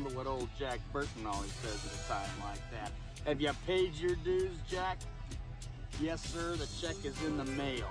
remember what old Jack Burton always says at a time like that. Have you paid your dues, Jack? Yes, sir, the check is in the mail.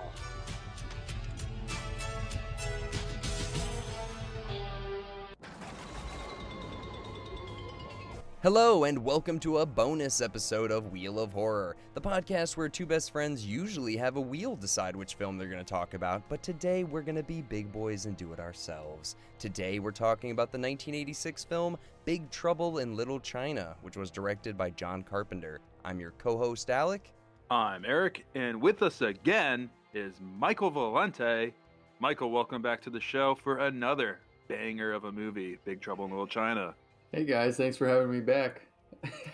Hello and welcome to a bonus episode of Wheel of Horror, the podcast where two best friends usually have a wheel decide which film they're going to talk about, but today we're going to be big boys and do it ourselves. Today we're talking about the 1986 film Big Trouble in Little China, which was directed by John Carpenter. I'm your co-host Alec. I'm Eric, and with us again is Michael Valente. Michael, welcome back to the show for another banger of a movie, Big Trouble in Little China. Hey guys, thanks for having me back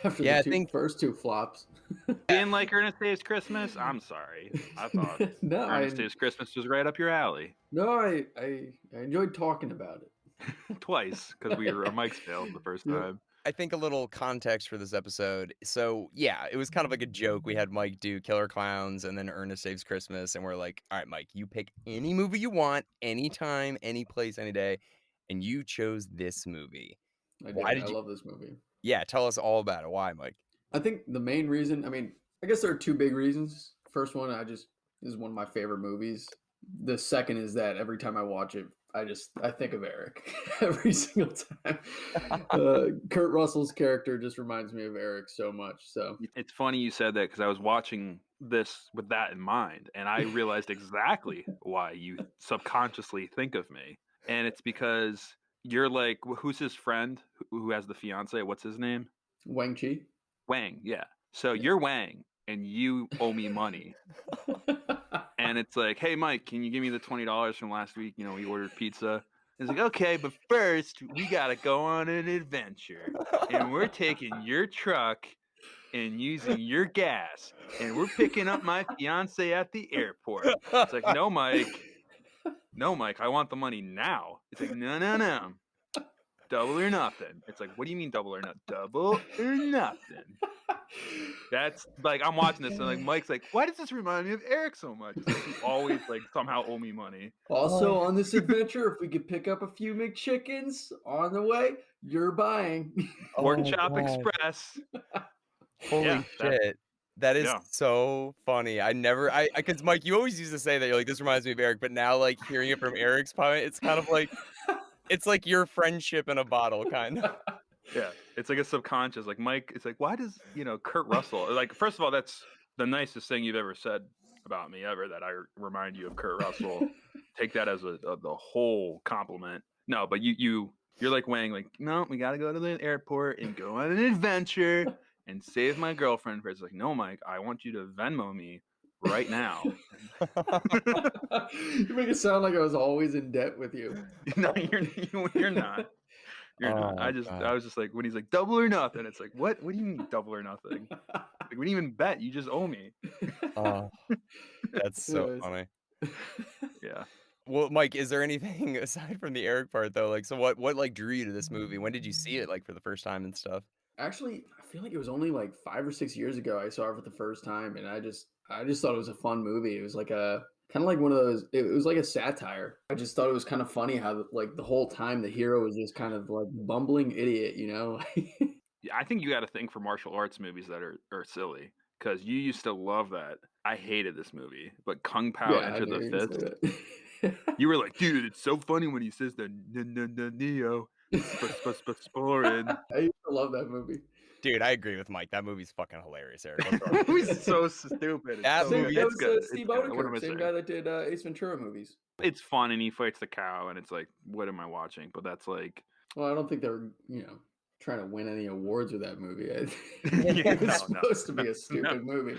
after the first two flops. Didn't like Ernest Saves Christmas? I'm sorry. I thought Ernest Saves Christmas was right up your alley. No, I enjoyed talking about it. Twice, because our mics failed the first time. I think a little context for this episode. So, yeah, it was kind of like a joke. We had Mike do Killer Clowns and then Ernest Saves Christmas, and we're like, all right, Mike, you pick any movie you want, anytime, any place, any day, and you chose this movie. I love this movie. Yeah, tell us all about it. Why, Mike? I think the main reason, I guess there are two big reasons. First one, this is one of my favorite movies. The second is that every time I watch it, I think of Eric every single time. Kurt Russell's character just reminds me of Eric so much. So it's funny you said that because I was watching this with that in mind, and I realized exactly why you subconsciously think of me. And it's because you're like, who's his friend who has the fiance? What's his name? Wang Chi. Wang, yeah. So you're Wang, and you owe me money. And it's like, hey, Mike, can you give me the $20 from last week? You know, we ordered pizza. It's like, okay, but first we got to go on an adventure. And we're taking your truck and using your gas. And we're picking up my fiance at the airport. It's like, no, Mike, I want the money now. It's like, no. Double or nothing. It's like, what do you mean double or nothing? Double or nothing. That's like, I'm watching this and like, Mike's like, why does this remind me of Eric so much? Like, he always like somehow owe me money. Also on this adventure, if we could pick up a few McChickens on the way, you're buying. Pork Chop Express. Holy shit. That is so funny. Because Mike, you always used to say that you're like, this reminds me of Eric, but now like hearing it from Eric's point, it's kind of like, it's like your friendship in a bottle, kind of. Yeah, it's like a subconscious. Like Mike, it's like, why does Kurt Russell? Like, first of all, that's the nicest thing you've ever said about me ever. That I remind you of Kurt Russell. Take that as the whole compliment. No, but you're like Wang. Like, no, we got to go to the airport and go on an adventure. And save my girlfriend for it's like, no, Mike, I want you to Venmo me right now. You make it sound like I was always in debt with you. No, you're not. You're not. I was just like, when he's like, double or nothing, it's like, what do you mean double or nothing? Like, we didn't even bet. You just owe me. Oh, that's so funny. Yeah. Well, Mike, is there anything aside from the Eric part though? Like, so what like drew you to this movie? When did you see it like for the first time and stuff? Actually, I feel like it was only like 5 or 6 years ago I saw it for the first time, and I just thought it was a fun movie. It was like a kind of like one of those. It was like a satire. I just thought it was kind of funny how like the whole time the hero was just kind of like bumbling idiot, Yeah, I think you got to think for martial arts movies that are silly because you used to love that. I hated this movie, but Kung Pao Enter the Fist. You were like, dude, it's so funny when he says the Neo. Sporin. I used to love that movie. Dude, I agree with Mike. That movie's fucking hilarious, Eric. That movie's so stupid. That movie is good. Steve Odekirk, same guy that did Ace Ventura movies. It's fun, and he fights the cow, and it's like, what am I watching? But that's like... Well, I don't think they're, trying to win any awards with that movie. It's supposed to be a stupid movie.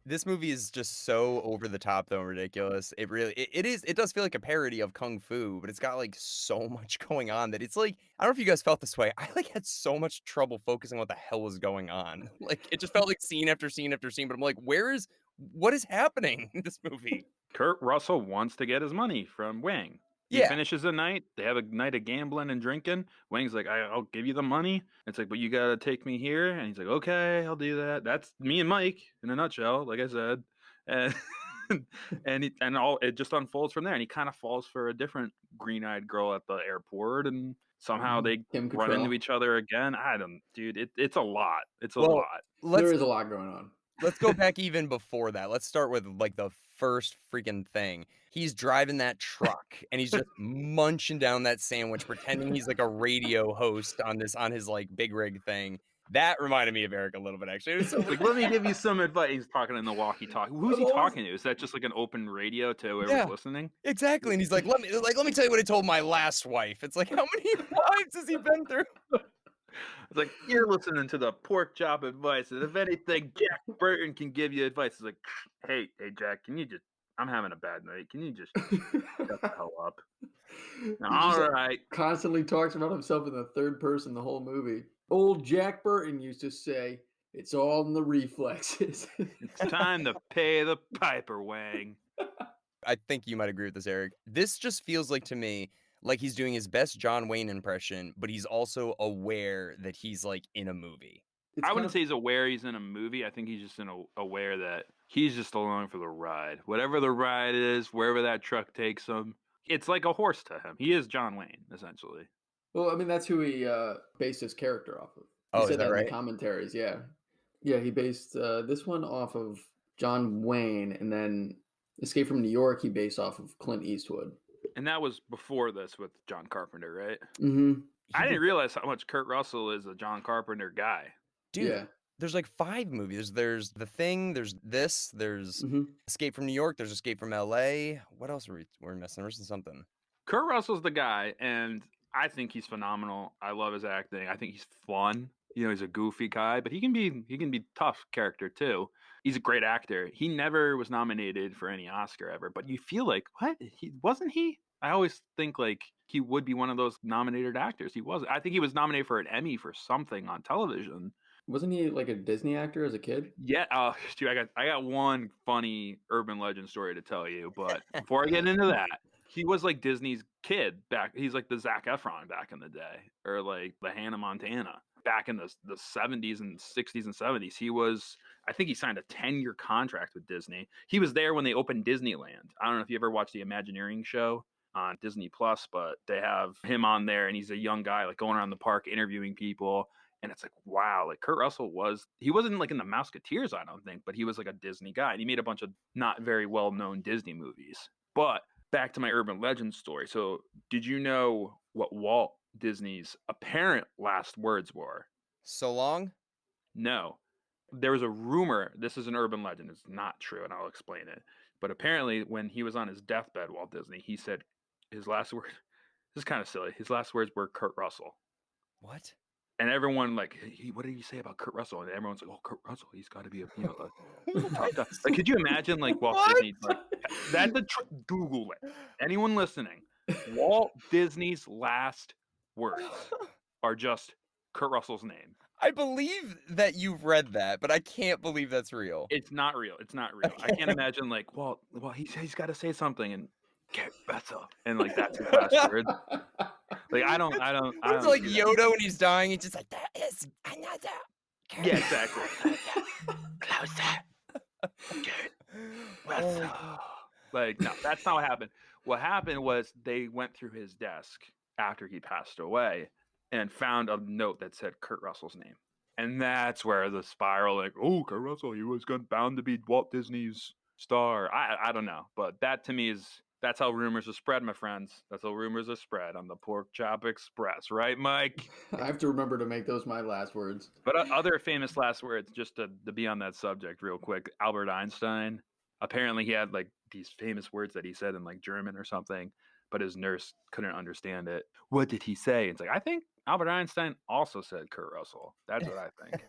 This movie is just so over the top though and ridiculous. It really it does feel like a parody of Kung Fu, but it's got like so much going on that it's like, I don't know if you guys felt this way. I like had so much trouble focusing on what the hell was going on. Like it just felt like scene after scene after scene, but I'm like, what is happening in this movie? Kurt Russell wants to get his money from Wang. He finishes the night. They have a night of gambling and drinking. Wang's like, I'll give you the money. It's like, but you got to take me here. And he's like, okay, I'll do that. That's me and Mike in a nutshell, like I said. And it just unfolds from there. And he kind of falls for a different green-eyed girl at the airport. And Somehow they Kim run into Cattrall. each other again. I don't, dude. It's a lot. It's a Well, lot. There is a lot going on. Let's go back even before that. Let's start with like the first freaking thing. He's driving that truck and he's just munching down that sandwich, pretending he's like a radio host on his like big rig thing. That reminded me of Eric a little bit, actually. It was so Like, let me give you some advice. He's talking in the walkie-talkie. Who's he talking to? Is that just like an open radio to whoever's listening? Exactly. And he's like, let me tell you what I told my last wife. It's like, how many wives has he been through? It's like, you're listening to the pork chop advice, and if anything, Jack Burton can give you advice. It's like, hey, Jack, can you just? I'm having a bad night. Can you just shut the hell up? All right. Constantly talks about himself in the third person the whole movie. Old Jack Burton used to say, "It's all in the reflexes." It's time to pay the piper, Wang. I think you might agree with this, Eric. This just feels like to me like he's doing his best John Wayne impression, but he's also aware that he's like in a movie. I wouldn't say he's aware he's in a movie. I think he's just aware that he's just along for the ride. Whatever the ride is, wherever that truck takes him, it's like a horse to him. He is John Wayne, essentially. Well, I mean, that's who he based his character off of. Oh, He said is that in right? the commentaries, yeah. Yeah, he based this one off of John Wayne, and then Escape from New York he based off of Clint Eastwood. And that was before this with John Carpenter, right? Mm-hmm. I didn't realize how much Kurt Russell is a John Carpenter guy. Dude, Yeah. there's like 5 movies. There's The Thing, there's this, there's Mm-hmm. Escape from New York, there's Escape from LA. What else were we missing? We're missing something. Kurt Russell's the guy, and I think he's phenomenal. I love his acting. I think he's fun. You know, he's a goofy guy, but he can be tough character too. He's a great actor. He never was nominated for any Oscar ever, but you feel like, what? Wasn't he? I always think like he would be one of those nominated actors. He wasn't. I think he was nominated for an Emmy for something on television. Wasn't he like a Disney actor as a kid? Yeah, dude, I got one funny urban legend story to tell you, but before I get into that, he was like Disney's kid back. He's like the Zac Efron back in the day, or like the Hannah Montana back in the 70s and 60s and 70s. He was, I think he signed a 10-year contract with Disney. He was there when they opened Disneyland. I don't know if you ever watched the Imagineering show on Disney Plus, but they have him on there, and he's a young guy like going around the park interviewing people. And it's like, wow, like Kurt Russell he wasn't like in the Mouseketeers, I don't think, but he was like a Disney guy. And he made a bunch of not very well-known Disney movies. But back to my urban legend story. So did you know what Walt Disney's apparent last words were? So long? No. There was a rumor, this is an urban legend, it's not true, and I'll explain it. But apparently when he was on his deathbed, Walt Disney, he said his last word, this is kind of silly, his last words were Kurt Russell. What? And everyone like, what did he say about Kurt Russell? And everyone's like, oh, Kurt Russell, he's got to be like, could you imagine like Walt Disney? Like, Google it. Anyone listening, Walt Disney's last words are just Kurt Russell's name. I believe that you've read that, but I can't believe that's real. It's not real. It's not real. I can't imagine like, well, he's got to say something and get better, and like that's his last words. Like I don't. It's like Yoda when he's dying. He's just like, there is another. Yeah, exactly. Closer. Like no, that's not what happened. What happened was they went through his desk after he passed away and found a note that said Kurt Russell's name, and that's where the spiral, like, oh, Kurt Russell, he was bound to be Walt Disney's star. I don't know, but that to me is. That's how rumors are spread, my friends. That's how rumors are spread on the Pork Chop Express, right, Mike? I have to remember to make those my last words. But other famous last words, just to be on that subject real quick, Albert Einstein, apparently he had like these famous words that he said in like German or something, but his nurse couldn't understand it. What did he say? It's like, I think Albert Einstein also said Kurt Russell. That's what I think.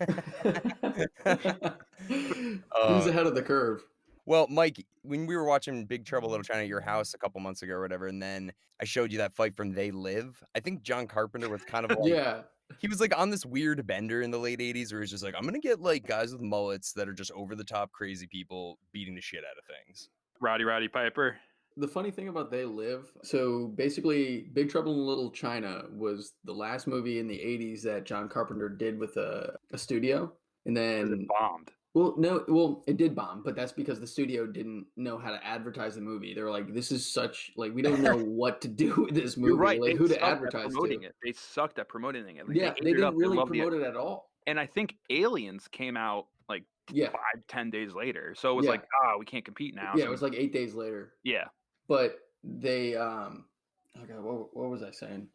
He's ahead of the curve. Well, Mike, when we were watching Big Trouble Little China at your house a couple months ago or whatever, and then I showed you that fight from They Live, I think John Carpenter was kind of like, yeah. He was like on this weird bender in the late 80s where he's just like, I'm going to get like guys with mullets that are just over the top crazy people beating the shit out of things. Roddy Piper. The funny thing about They Live, so basically Big Trouble in Little China was the last movie in the 80s that John Carpenter did with a studio. And then It bombed. Well, no, well, it did bomb, but that's because the studio didn't know how to advertise the movie. They were like, "This is such like we don't know what to do with this You're movie, right. like They who to sucked at advertise promoting to." it. They sucked at promoting it. Like they Yeah, ate they it didn't up. They really loved promote it at all. and I think Aliens came out like Yeah, 5-10 days later. So it was yeah, like, we can't compete now. yeah. So It was like 8 days later, yeah. but they oh god, what was I saying?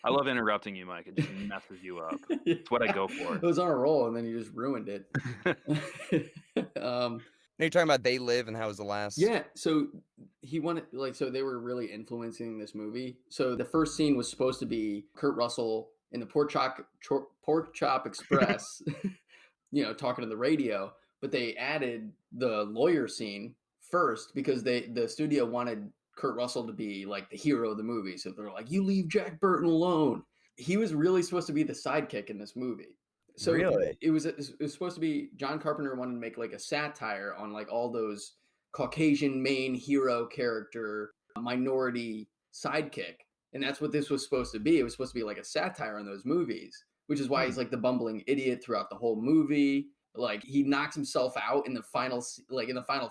I love interrupting you, Mike. It just messes you up. It's what I go for. It was on a roll, and then you just ruined it. You're talking about They Live and how it was the last. Yeah, so he wanted so they were really influencing this movie. So the first scene was supposed to be Kurt Russell in the Pork Chop Express, talking to the radio, but they added the lawyer scene first because the studio wanted Kurt Russell to be like the hero of the movie. So they're like, "You leave Jack Burton alone." He was really supposed to be the sidekick in this movie. So Really? it was supposed to be John Carpenter wanted to make like a satire on like all those Caucasian main hero character minority sidekick, and that's what this was supposed to be. It was supposed to be like a satire on those movies, which is why he's like the bumbling idiot throughout the whole movie. Like he knocks himself out in the final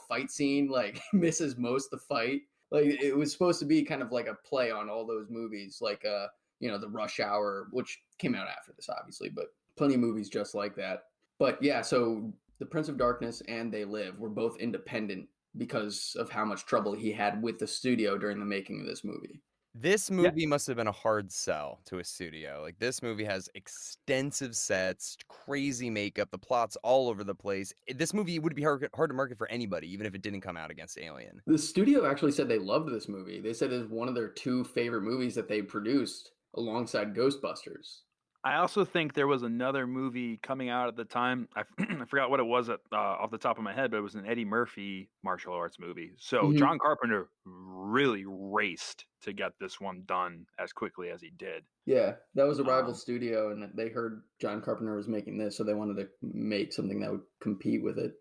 fight scene, like misses most of the fight. Like it was supposed to be kind of like a play on all those movies, like the Rush Hour, which came out after this, obviously, but plenty of movies just like that. But yeah, so The Prince of Darkness and They Live were both independent because of how much trouble he had with the studio during the making of this movie. This movie must have been a hard sell to a studio. Like, this movie has extensive sets, crazy makeup, the plot's all over the place. This movie would be hard to market for anybody, even if it didn't come out against Alien. The studio actually said they loved this movie. They said it's one of their 2 favorite movies that they produced alongside Ghostbusters. I also think there was another movie coming out at the time. I forgot what it was off the top of my head, but it was an Eddie Murphy martial arts movie. So John Carpenter really raced to get this one done as quickly as he did. Yeah, that was a rival studio, and they heard John Carpenter was making this, so they wanted to make something that would compete with it.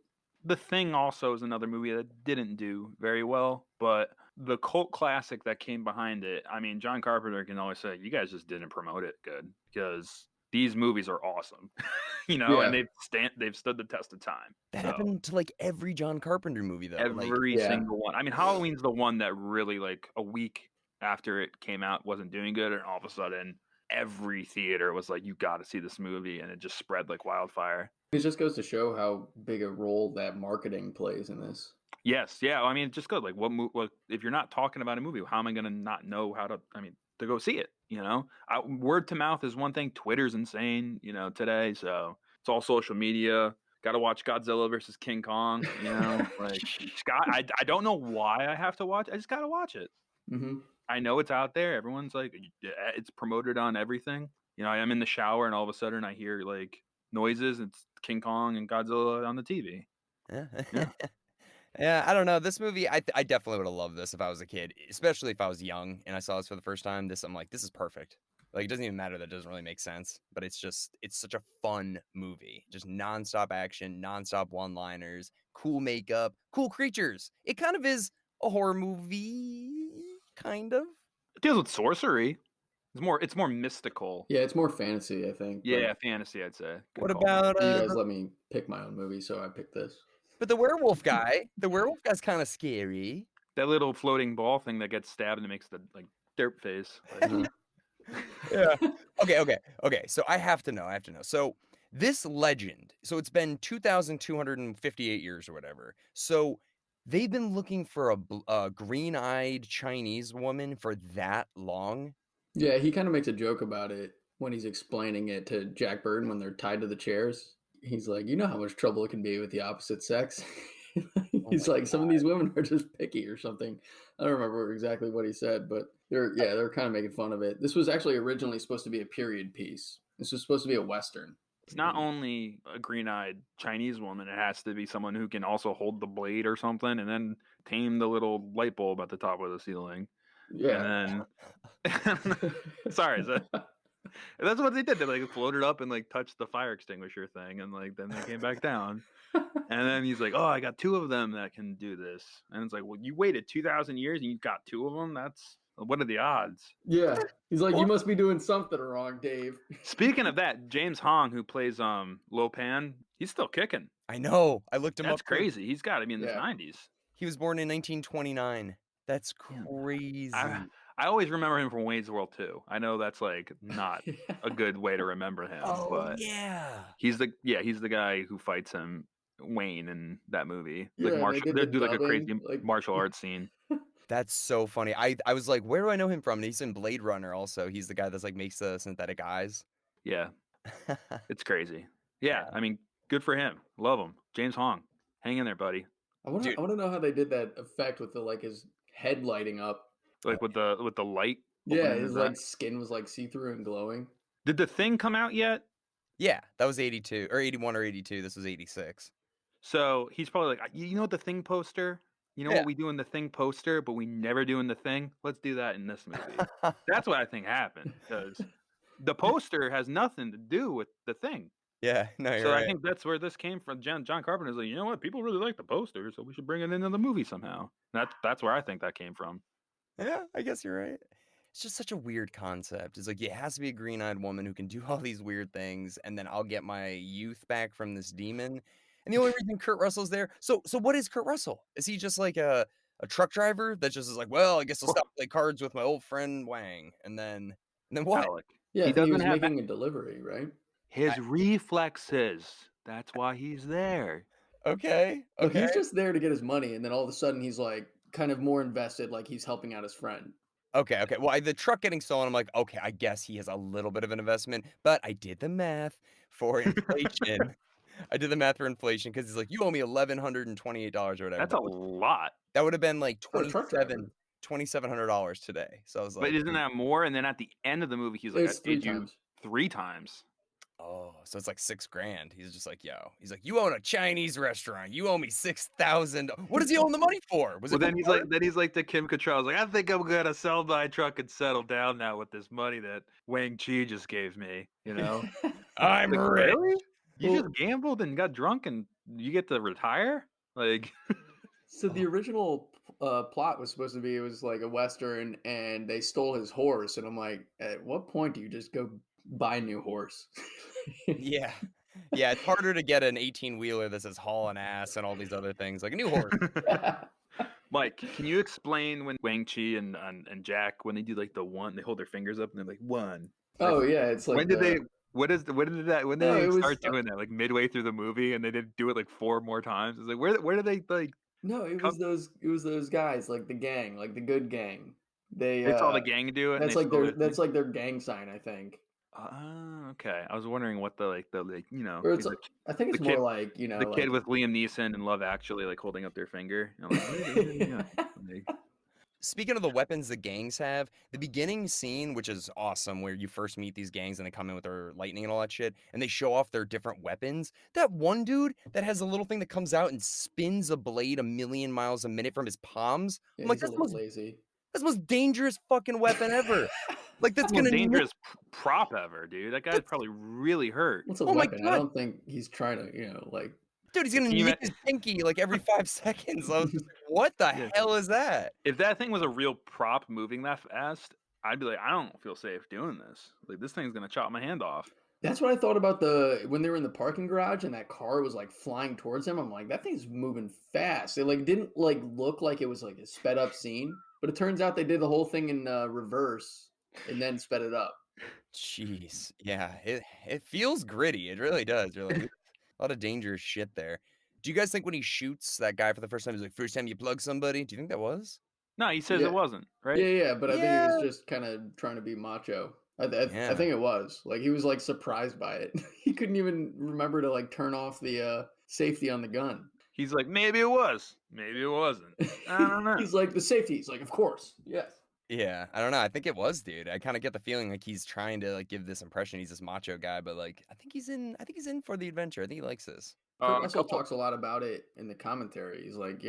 The Thing also is another movie that didn't do very well, but the cult classic that came behind it, I mean, John Carpenter can always say, you guys just didn't promote it good because these movies are awesome, and they've stood the test of time. That happened to like every John Carpenter movie, though. Every single one. I mean, Halloween's the one that really, like, a week after it came out wasn't doing good, and all of a sudden every theater was like, you got to see this movie, and it just spread like wildfire. It just goes to show how big a role that marketing plays in this. Yes, yeah. I mean, just good. Like, what if you're not talking about a movie? How am I going to not know how to? I mean, to go see it. Word to mouth is one thing. Twitter's insane. Today, so it's all social media. Got to watch Godzilla versus King Kong. Like Scott. I don't know why I have to watch. I just got to watch it. Mm-hmm. I know it's out there. Everyone's like, it's promoted on everything. I'm in the shower and all of a sudden I hear like noises. It's King Kong and Godzilla on the TV. Yeah. Yeah, I don't know. This movie, I definitely would have loved this if I was a kid, especially if I was young and I saw this for the first time. I'm like, this is perfect. Like, it doesn't even matter that it doesn't really make sense, but it's such a fun movie. Just nonstop action, nonstop one-liners, cool makeup, cool creatures. It kind of is a horror movie, kind of. It deals with sorcery. It's more mystical. Yeah, it's more fantasy, I think. Yeah, fantasy, I'd say. What about you guys let me pick my own movie, so I picked this. But the werewolf guy's kind of scary. That little floating ball thing that gets stabbed and makes the like derp face. Yeah. Okay. So I have to know. So this legend. So it's been 2,258 years or whatever. So they've been looking for a green-eyed Chinese woman for that long. Yeah, he kind of makes a joke about it when he's explaining it to Jack Burton when they're tied to the chairs. He's like, you know how much trouble it can be with the opposite sex. He's like, some of these women are just picky or something. I don't remember exactly what he said, but they're kind of making fun of it. This was actually originally supposed to be a period piece. This was supposed to be a Western. It's not only a green-eyed Chinese woman. It has to be someone who can also hold the blade or something and then tame the little light bulb at the top of the ceiling. Yeah. And then, sorry, that's what they did. They like floated up and like touched the fire extinguisher thing, and like then they came back down. And then he's like, "Oh, I got 2 of them that can do this." And it's like, "Well, you waited 2,000 years and you got 2 of them. What are the odds?" Yeah, he's like, "You must be doing something wrong, Dave." Speaking of that, James Hong, who plays Lo Pan, he's still kicking. I know. I looked him That's up. Too. crazy. He's got to be in his Yeah. 90s. He was born in 1929. That's crazy. I always remember him from Wayne's World 2. I know that's like not a good way to remember him, but yeah. he's the guy who fights him, Wayne, in that movie. Like Yeah, they do like a dubbing, crazy martial arts scene. That's so funny. I was like, where do I know him from? And he's in Blade Runner also. He's the guy that's like makes the synthetic eyes. Yeah, it's crazy. Yeah, I mean, good for him. Love him. James Hong, hang in there, buddy. I want to know how they did that effect with the like his head lighting up. Like with the light. Yeah, his like skin was like see through and glowing. Did The Thing come out yet? Yeah, that was 82 or 81 or 82. This was 86. So he's probably like, you know what, The Thing poster? You know what we do in The Thing poster, but we never do in The Thing? Let's do that in this movie. That's what I think happened, because the poster has nothing to do with The Thing. Yeah, no, you're so right. I think that's where this came from. John Carpenter's like, you know what? People really like the poster, so we should bring it into the movie somehow. That's where I think that came from. Yeah, I guess you're right. It's just such a weird concept. It's like it has to be a green-eyed woman who can do all these weird things, and then I'll get my youth back from this demon. And the only reason Kurt Russell's there, so what is Kurt Russell? Is he just like a truck driver that just is like, well, I guess I'll stop play cards with my old friend Wang, and then what? Alec. Yeah, he was making a delivery, right? His reflexes. That's why he's there. Okay. Well, he's just there to get his money, and then all of a sudden he's like kind of more invested, like he's helping out his friend. Okay. Well, the truck getting stolen, I'm like, okay, I guess he has a little bit of an investment, but I did the math for inflation. Because he's like, you owe me $1,128 or whatever. That's a lot. That would have been like $2,700 today. So I was like, but isn't that more? And then at the end of the movie, he's like, I paid you 3 times. Oh, so it's like $6,000. He's just like, he's like, you own a Chinese restaurant. You owe me $6,000. What does he own the money for? Then he's like to Kim Cattrall. Like, I think I'm gonna sell my truck and settle down now with this money that Wang Chi just gave me. You know, I'm rich. Really? You just gambled and got drunk and you get to retire? Like, so the original plot was supposed to be, it was like a Western and they stole his horse. And I'm like, at what point do you just go buy a new horse? Yeah, it's harder to get an 18-wheeler that says hauling ass and all these other things, like a new horse. Mike, can you explain when Wang Chi and Jack, when they do like the one, they hold their fingers up and they're like, one. Oh yeah, it's like when did they start doing that? Like midway through the movie, and they did do it like 4 more times. It's like, where did they like? No, it was those guys, like the gang, like the good gang. They saw the gang do it. That's like their gang sign, I think. Okay. I was wondering what the you know. Or I think it's more like, you know, the kid with Liam Neeson in Love Actually, like holding up their finger. Like, Speaking of the weapons the gangs have, the beginning scene, which is awesome, where you first meet these gangs and they come in with their lightning and all that shit, and they show off their different weapons. That one dude that has a little thing that comes out and spins a blade 1,000,000 miles a minute from his palms. Yeah, I'm like, that's lazy. That's the most dangerous fucking weapon ever. Like, that's gonna dangerous prop ever, dude. That guy's probably really hurt. What's a weapon? I don't think he's trying to, you know, like. Dude, he's gonna nick his pinky like every 5 seconds. I was just like, what the hell is that? If that thing was a real prop moving that fast, I'd be like, I don't feel safe doing this. Like, this thing's gonna chop my hand off. That's what I thought about when they were in the parking garage and that car was like flying towards them. I'm like, that thing's moving fast. It like didn't like look like it was like a sped up scene, but it turns out they did the whole thing in reverse and then sped it up. Jeez, yeah, it feels gritty. It really does. You're like, a lot of dangerous shit there. Do you guys think when he shoots that guy for the first time, he's like, first time you plug somebody? Do you think that was? No, he says it wasn't, right? Yeah, but I think he was just kind of trying to be macho. I think it was. Like, he was like surprised by it. He couldn't even remember to like turn off the safety on the gun. He's like, maybe it was, maybe it wasn't. I don't know. He's like, the safety. He's like, of course, yes. Yeah, I don't know. I think it was, dude. I kind of get the feeling like he's trying to like give this impression he's this macho guy, but like I think he's in for the adventure. I think he likes this. Russell talks a lot about it in the commentary. He's like,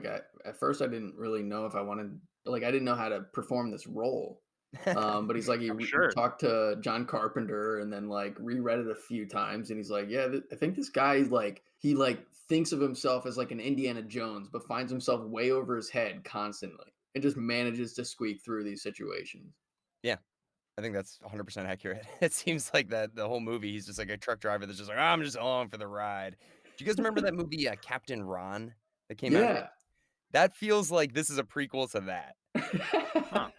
at first I didn't really know if I wanted, like, I didn't know how to perform this role. But he's like, he talked to John Carpenter and then like reread it a few times, and he's like, I think this guy like he like thinks of himself as like an Indiana Jones, but finds himself way over his head constantly and just manages to squeak through these situations. Yeah, I think that's 100% accurate. It seems like that the whole movie, he's just like a truck driver that's just like, I'm just along for the ride. Do you guys remember that movie Captain Ron that came out? Yeah. That feels like this is a prequel to that. Huh.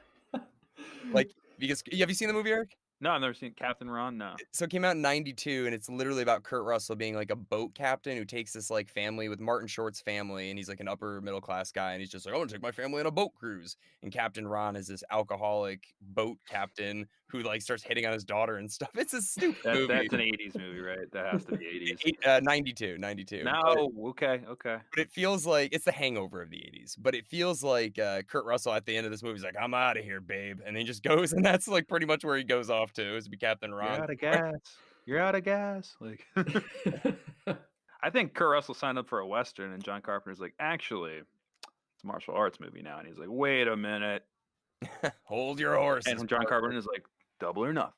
Like, because have you seen the movie, Eric? No, I've never seen Captain Ron. No. So it came out in 92, and it's literally about Kurt Russell being like a boat captain who takes this like family with Martin Short's family, and he's like an upper middle class guy, and he's just like, I want to take my family on a boat cruise. And Captain Ron is this alcoholic boat captain who like starts hitting on his daughter and stuff. It's a stupid movie. That's an 80s movie, right? That has to be 80s. 92. No, okay. But it feels like it's the hangover of the 80s. But it feels like Kurt Russell at the end of this movie is like, I'm out of here, babe. And then he just goes, and that's like pretty much where he goes off to, is to be Captain Ron. You're out of gas. You're out of gas. Like, I think Kurt Russell signed up for a Western, and John Carpenter's like, actually, it's a martial arts movie now. And he's like, wait a minute. Hold your horses. And John Carpenter is like, double or nothing.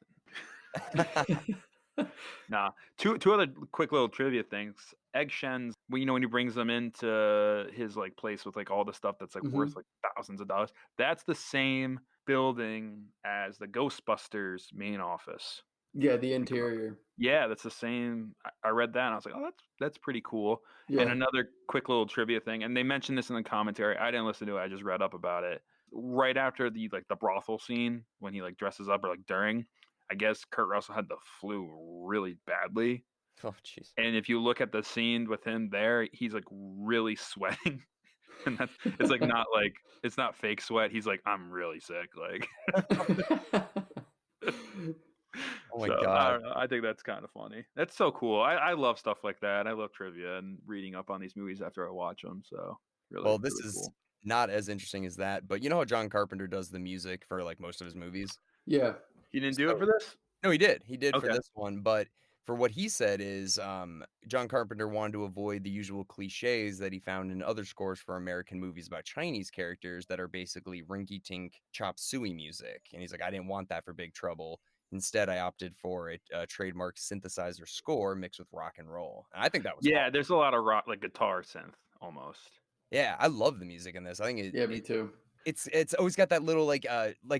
Nah. Two other quick little trivia things. Egg Shen's, when he brings them into his like place with like all the stuff that's like worth like thousands of dollars, that's the same building as the Ghostbusters main office. Yeah, the interior. Yeah, that's the same. I read that and I was like, oh, that's pretty cool. Yeah. And another quick little trivia thing, and they mentioned this in the commentary. I didn't listen to it. I just read up about it. Right after the brothel scene, when he like dresses up, or like during, I guess Kurt Russell had the flu really badly. Oh, jeez. And if you look at the scene with him there, he's like really sweating. And it's like not like, it's not fake sweat. He's like, I'm really sick. Like, Oh my so, I God. don't know. I think that's kind of funny. That's so cool. I love stuff like that. I love trivia and reading up on these movies after I watch them. So really, Well, this really is cool. not as interesting as that, but you know how John Carpenter does the music for like most of his movies? Yeah. He didn't do it for this? No, he did. He did for Okay. this one, but for what he said is John Carpenter wanted to avoid the usual cliches that he found in other scores for American movies about Chinese characters that are basically rinky-tink chop suey music. And he's like, I didn't want that for Big Trouble. Instead, I opted for a trademark synthesizer score mixed with rock and roll. And I think that was Yeah, there's a lot of rock, like guitar synth almost. Yeah, I love the music in this. I think Yeah, me too. it's always got that little like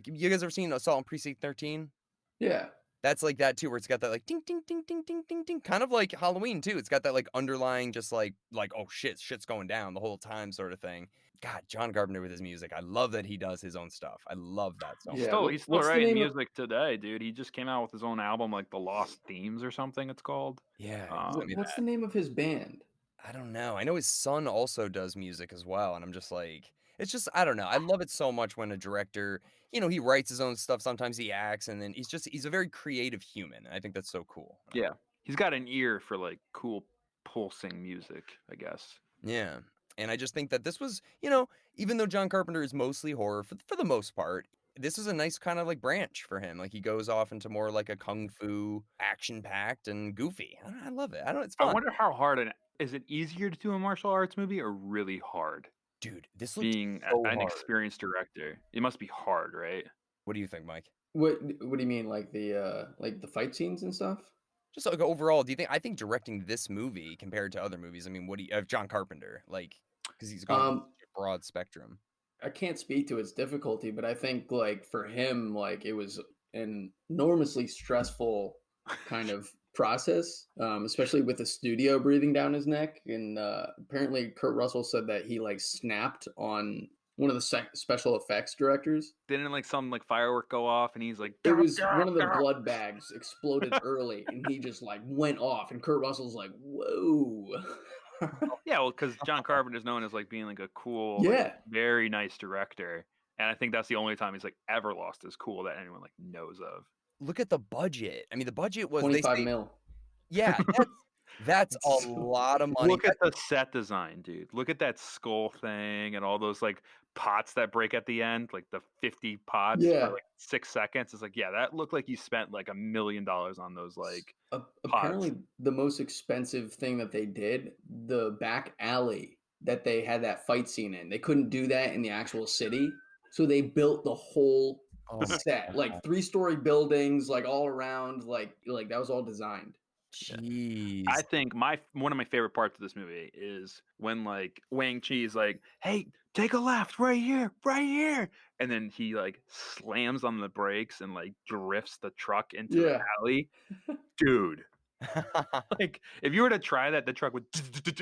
you guys ever seen Assault on Precinct 13? Yeah. That's like that too, where it's got that like ding ding ding ding ding ding ding, kind of like Halloween too. It's got that like underlying just like oh shit's going down the whole time sort of thing. God, John Carpenter with his music. I love that he does his own stuff. I love that so much. Yeah. He's still What's the writing name of- music today, dude. He just came out with his own album, like The Lost Themes or something it's called. Yeah, Um, sent me What's that. the name of his band? I don't know. I know his son also does music as well, and I'm just like, it's just I don't know. I love it so much when a director, he writes his own stuff. Sometimes he acts, and then he's a very creative human. And I think that's so cool. Yeah. He's got an ear for like cool pulsing music, I guess. Yeah. And I just think that this was, even though John Carpenter is mostly horror for the most part, this is a nice kind of like branch for him. Like he goes off into more like a kung fu, action packed and goofy. I love it. It's fun. I wonder how hard is it easier to do a martial arts movie or really hard? Dude, this looks Being so an hard. experienced director, it must be hard, right? What do you think, Mike? What do you mean, like the fight scenes and stuff? Just like overall, I think directing this movie compared to other movies, I mean, what do you, of John Carpenter, like, because he's gone such a broad spectrum. I can't speak to its difficulty, but I think like for him, like it was an enormously stressful kind of process, especially with the studio breathing down his neck. And apparently Kurt Russell said that he like snapped on one of the special effects directors. Didn't like some like firework go off and he's like, It was one of the blood bags exploded early and he just like went off and Kurt Russell's like, whoa. Yeah, well, because John Carpenter's known as like being like a cool, Yeah. like, very nice director, and I think that's the only time he's like ever lost his cool that anyone like knows of. Look at the budget. I mean, the budget was 25 mil. Yeah, that's a lot of money. Look at the set design, dude. Look at that skull thing and all those like pots that break at the end, like the 50 pots Yeah. for like 6 seconds. It's like, yeah, that looked like you spent like $1 million on those like Apparently the most expensive thing that they did, the back alley that they had that fight scene in, they couldn't do that in the actual city, so they built the whole Oh my set, God. like 3-story buildings, like all around, like that was all designed. Jeez. I think one of my favorite parts of this movie is when like Wang Chi's like, "Hey, take a left right here," and then he like slams on the brakes and like drifts the truck into the alley. Dude, Like, if you were to try that, the truck would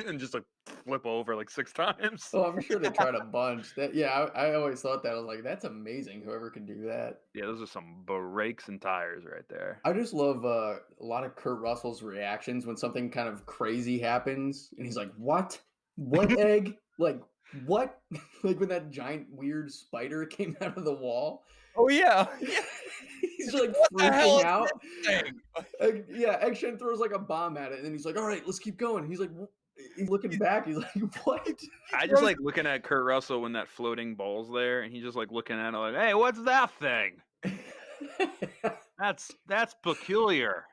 and just like flip over like 6 times. Oh, I'm sure they tried a bunch. I always thought that. I was like, that's amazing. Whoever can do that. Yeah, those are some brakes and tires right there. I just love a lot of Kurt Russell's reactions when something kind of crazy happens, and he's like, "What? What egg? Like what?" Like when that giant weird spider came out of the wall. Oh yeah. He's like What the hell freaking is out. this thing? Yeah, Egg Shen throws like a bomb at it, and then he's like, "All right, let's keep going." He's like, he's looking back. He's like, "What?" I just like looking at Kurt Russell when that floating ball's there, and he's just like looking at it like, "Hey, what's that thing? That's peculiar."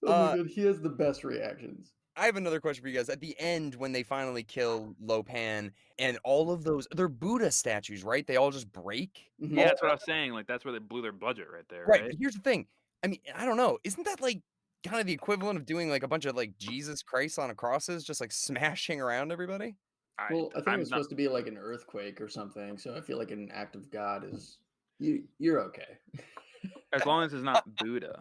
Oh my god, he has the best reactions. I have another question for you guys. At the end, when they finally kill Lo Pan, and all of those, they're Buddha statues, right? They all just break. Mhm. Yeah, that's what I was saying. Like, that's where they blew their budget right there, Right. right? But here's the thing. I mean, I don't know. Isn't that like kind of the equivalent of doing like a bunch of like Jesus Christ on a crosses, just like smashing around everybody? Well, I think it's supposed to be like an earthquake or something. So I feel like an act of God is you're okay. As long as it's not Buddha.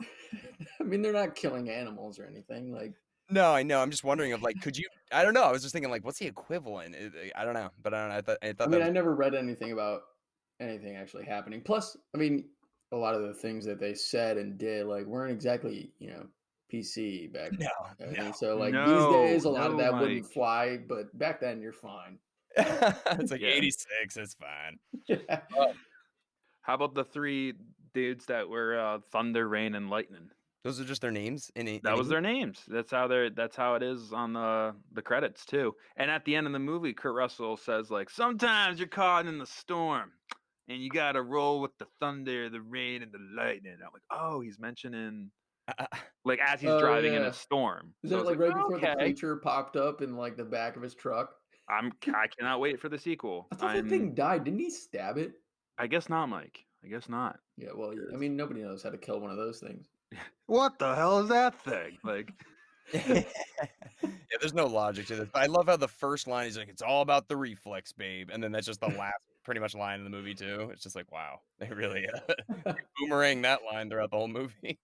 I mean, they're not killing animals or anything. Like, No, I know. I'm just wondering of like, could you? I don't know. I was just thinking like, what's the equivalent? I don't know. But I don't know. I thought I that mean, was, I never read anything about anything actually happening. Plus, I mean, a lot of the things that they said and did like weren't exactly PC back then. no, I mean, no. so like these No, days, a lot of no, that wouldn't Mike. fly, but back then you're fine. It's like Yeah. 86. It's fine. Yeah. How about the 3 dudes that were Thunder, Rain, and Lightning? Those are just their names. That was their names. That's how it is on the credits too. And at the end of the movie, Kurt Russell says like, "Sometimes you're caught in the storm, and you got to roll with the thunder, the rain, and the lightning." I'm like, oh, he's mentioning like as he's Oh, driving in yeah. a storm. Is So that I was like right before okay. the creature popped up in like the back of his truck? I cannot wait for the sequel. I thought that thing died. Didn't he stab it? I guess not, Mike. I guess not. Yeah, well, I mean, nobody knows how to kill one of those things. What the hell is that thing? Like, yeah, there's no logic to this. But I love how the first line is like, "It's all about the reflex, babe," and then that's just the last pretty much line in the movie too. It's just like, wow, they really boomerang that line throughout the whole movie.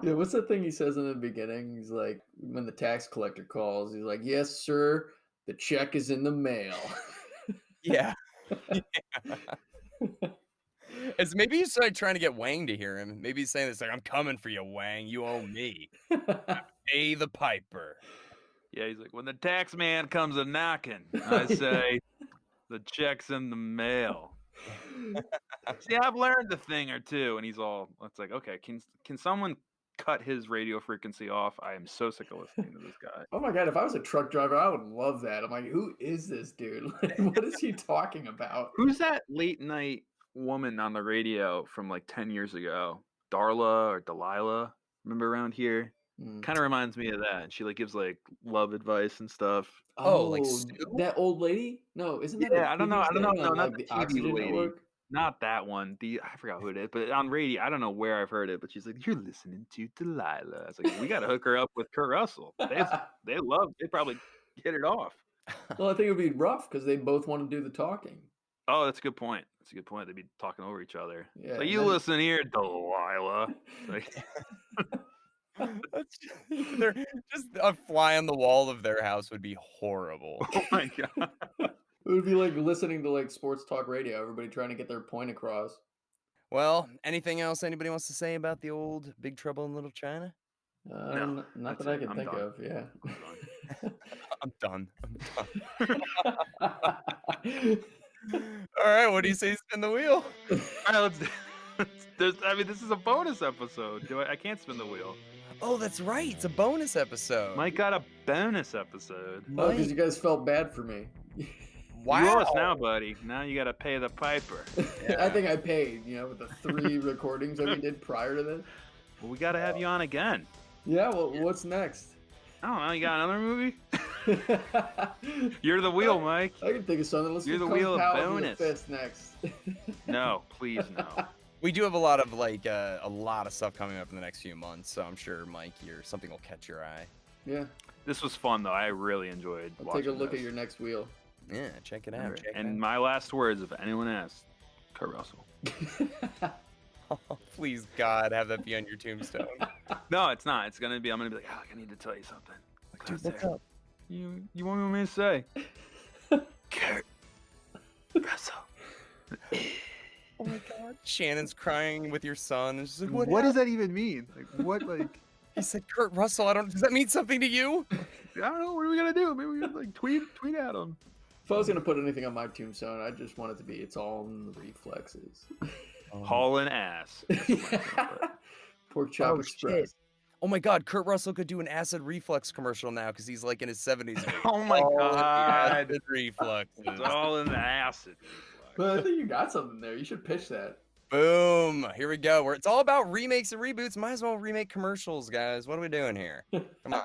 Yeah, what's that thing he says in the beginning? He's like, when the tax collector calls, he's like, "Yes, sir, the check is in the mail." Yeah. It's maybe he's like trying to get Wang to hear him. Maybe he's saying this like, "I'm coming for you, Wang. You owe me. Pay the piper." yeah, he's like, when the tax man comes a knocking, I say, the check's in the mail. See, I've learned a thing or two, and he's all, it's like, okay, can someone cut his radio frequency off? I am so sick of listening to this guy. Oh my god, if I was a truck driver, I would love that. I'm like, who is this dude? Like, what is he talking about? Who's that late night woman on the radio from like 10 years ago? Darla or Delilah? Remember around here? Kind of reminds me of that. And she like gives like love advice and stuff. Oh, like that old lady? No, isn't that? Yeah, I don't know. No, on, not like, the TV Oxygen lady. Network? Not that one. I forgot who it is, but on radio, I don't know where I've heard it, but she's like, "You're listening to Delilah." I was like, "We got to hook her up with Kurt Russell." They probably hit it off. Well, I think it would be rough because they both want to do the talking. Oh, that's a good point. That's a good point. They'd be talking over each other. Yeah, So you listen here, Delilah. Like, they're just a fly on the wall of their house would be horrible. oh my god. It would be like listening to like sports talk radio, everybody trying to get their point across. Well, anything else anybody wants to say about the old Big Trouble in Little China? No, Not that's that I it. can I'm think done. of. Yeah. I'm done. I'm done. All right, what do you say? Spin the wheel. All right, let's. This is a bonus episode. I can't spin the wheel. Oh, that's right. It's a bonus episode. Mike got a bonus episode. Oh, because you guys felt bad for me. Wow. You owe us now, buddy. Now you got to pay the piper. I think I paid, with the 3 recordings that we did prior to this. Well, we got to have you on again. Yeah, well, what's next? I don't know. You got another movie? You're the wheel, Mike. I can think of something. Let's You're do the Kung wheel of Pao and bonus. the Fist next. No, please no. We do have a lot of a lot of stuff coming up in the next few months, so I'm sure, Mike, something will catch your eye. Yeah. This was fun, though. I really enjoyed I'll watching take a look this. at your next wheel. Yeah, check it out. All right. Check it And out. my last words, if anyone asks, Kurt Russell. Please, God, have that be on your tombstone. No, it's not. It's gonna be. I'm gonna be like, I need to tell you something. Dude, what's up? You want me to say? Kurt Russell. Oh my God. Shannon's crying with your son. She's like, What does that even mean? Like, what? Like, He said, Kurt Russell. Does that mean something to you? I don't know. What are we gonna do? Maybe we could like tweet at him. If I was gonna put anything on my tombstone, I just want it to be "It's all in the reflexes." Hauling ass. Pork chop Oh, express. shit. Oh my God, Kurt Russell could do an acid reflux commercial now because he's like in his 70s. Oh my God. Acid reflexes. It's all in the acid. But I think you got something there. You should pitch that. Boom. Here we go. Where it's all about remakes and reboots. Might as well remake commercials, guys. What are we doing here? Come on.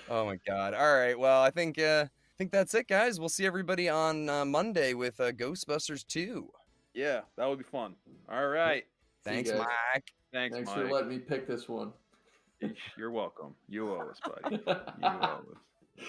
Oh my God. All right. Well, I think that's it, guys. We'll see everybody on Monday with Ghostbusters 2. Yeah, that would be fun. All right. Thanks, guys. Mike. Thanks Thanks Mike. for letting me pick this one. You're welcome. You owe us, buddy. You owe us.